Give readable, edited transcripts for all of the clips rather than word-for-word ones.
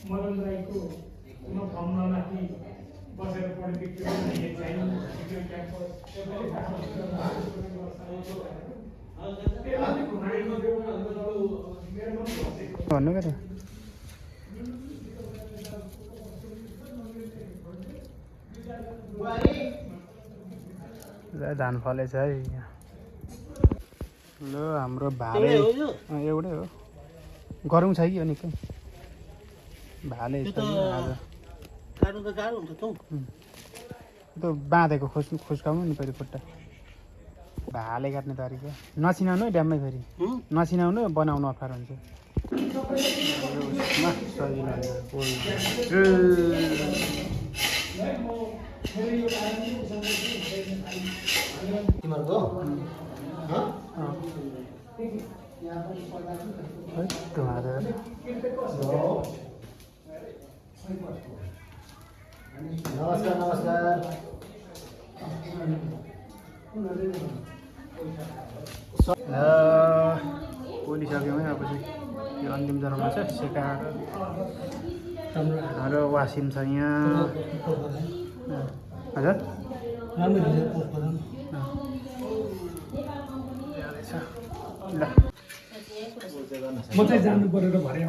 मदन राईको फर्ममा माथि बसेर पोलिटिक्स भन्नु क्या त धान फलेछ है ल हाम्रो भाले एउटै हो गरौँ छ कि निकै भाले छ आज काट्नु त गाह्रो हुन्छ त्यो बाँधेको खुस्काउनु नि फेरि खुट्टा भाले काट्ने तरिका नचिनाउनु है ड्याममै फेरि नचिनाउनु बनाउनु अप्ठ्यारो हुन्छ तिमीहरूको नमस्कार नमस्कार पोलिसक्यौँ है अब चाहिँ यो अन्तिम चरणमा छ सेकाएर हाम्रो वासिम छ यहाँ हजुर ल म चाहिँ जानु परेर भरे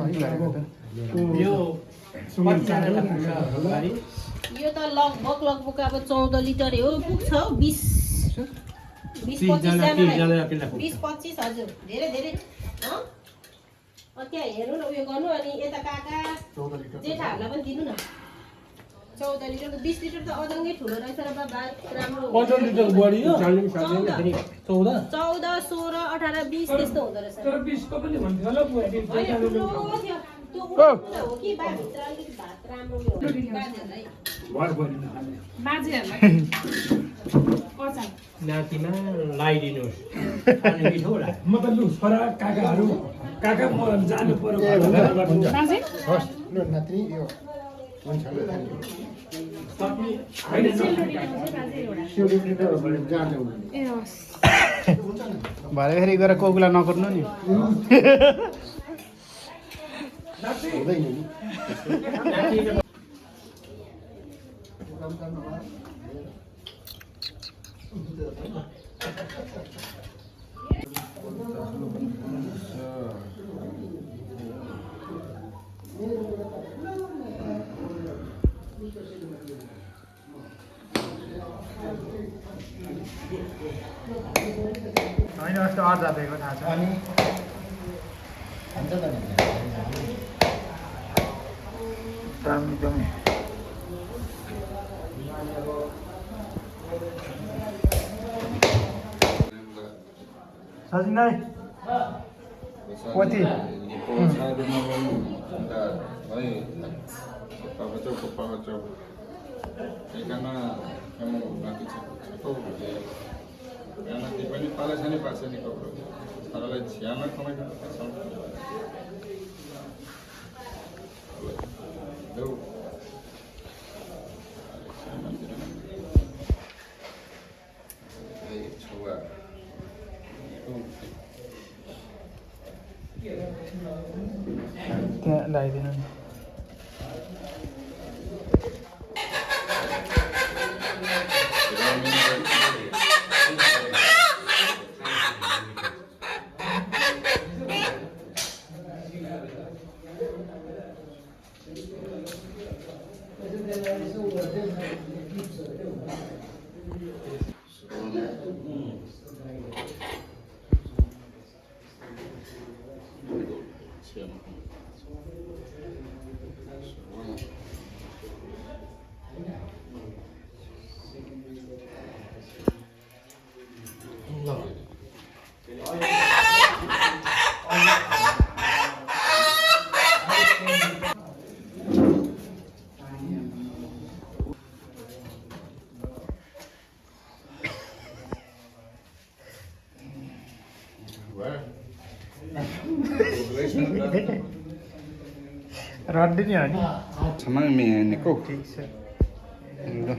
यो त लगभग अब 14 लिटर हो पुग्छ 20-25 हजुर धेरै त्यहाँ हेर्नु न उयो गर्नु अनि यता काका जेठाहरूलाई पनि दिनु न 14 लिटर 20 लिटर त अदङ्गै ठुलो रहेछ र बाबा राम्रो 15 लिटर बढी हो 14 16 18 20 त्यस्तो हुँदो रहेछ तर 20 को पनि भन्थ्यो होला त्यो हो कि बाभित्र अलिकति भात राम्रो हो बाजेहरूलाई भर बढ्न खाने बाजेहरूलाई नातिमा लगाइदिनुहोस् अनि मिठो होला म त लु छोरा काकाहरू काका म जानु पर्यो नाति यो भरे फेरि गएर कोकुला नकुट्नु नि होइन अस्ति अर्जा भएको थाहा छ अनि हुन्छ त नि दामी एकदमै सजिन दाइ पोथी nanti pani pala sani pasa ni kau bro. Kalau lagi siapa kau macam apa? Do. Hey, coba. त्यहाँ लगाइदिनु नि रड्डी नि हो नि सामान मेहेनेको ठिक छ ल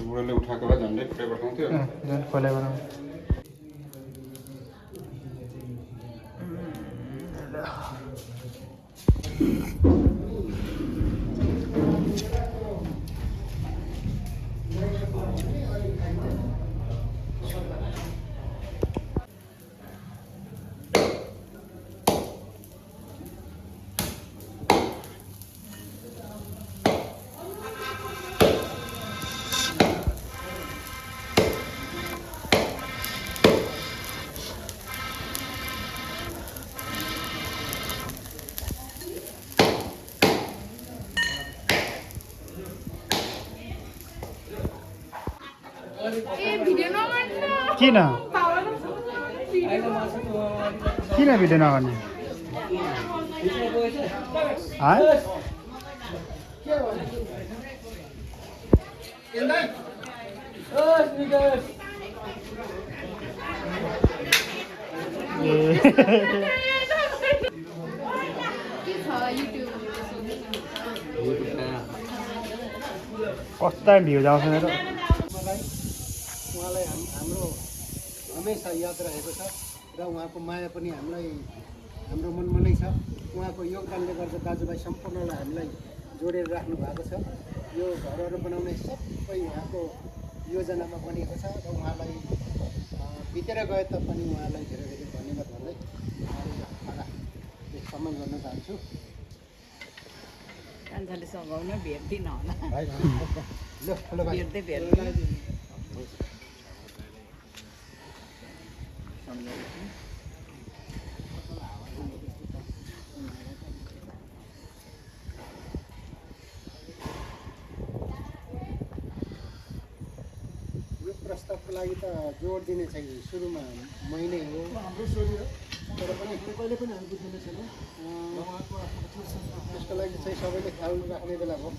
बुढाले उठाएको भए झन्डै फ्लेभर पठाउँथ्यो झन् खोले बनाऊ किन किन भिडियो नगर्ने कस्ता भ्युज आउँछ मेरो उहाँलाई हाम्रो हमेसा याद रहेको छ र उहाँको माया पनि हाम्रो मनमा नै छ उहाँको योगदानले गर्दा दाजुभाइ सम्पूर्णलाई हामीलाई जोडेर राख्नु भएको छ यो घरहरू बनाउने सबै उहाँको योजनामा बनेको छ र उहाँलाई बितेर गए तापनि उहाँलाई धेरै धेरै धन्यवाद भन्दै सम्मान गर्न चाहन्छु यो प्रस्तावको लागि त जोड दिने चाहिँ सुरुमा महिनै हो हाम्रो छोरी हो तर पनि कहिले पनि हामी बुझ्ने छैन त्यसको लागि चाहिँ सबैले ख्याल राख्ने बेला हो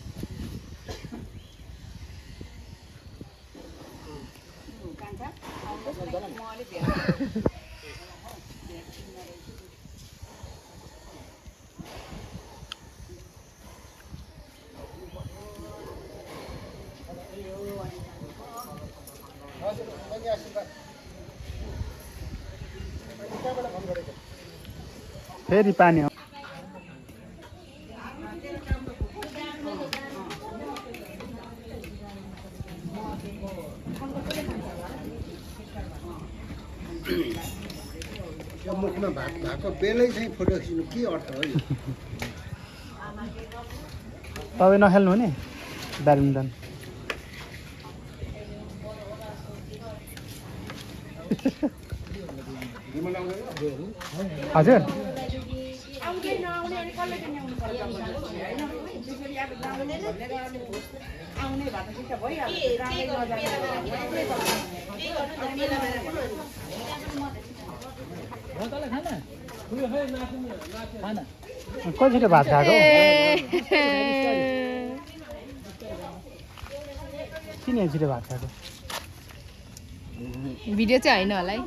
फेरि पानी यो मुखमा भएको बेलै चाहिँ फोटो खिच्नु के अर्थ हो यो तपाईँ नखेल्नु हुने ब्याडमिन्टन हजुर कसरी भात खाएको किन छिटो भात खाएको भिडियो चाहिँ होइन होला है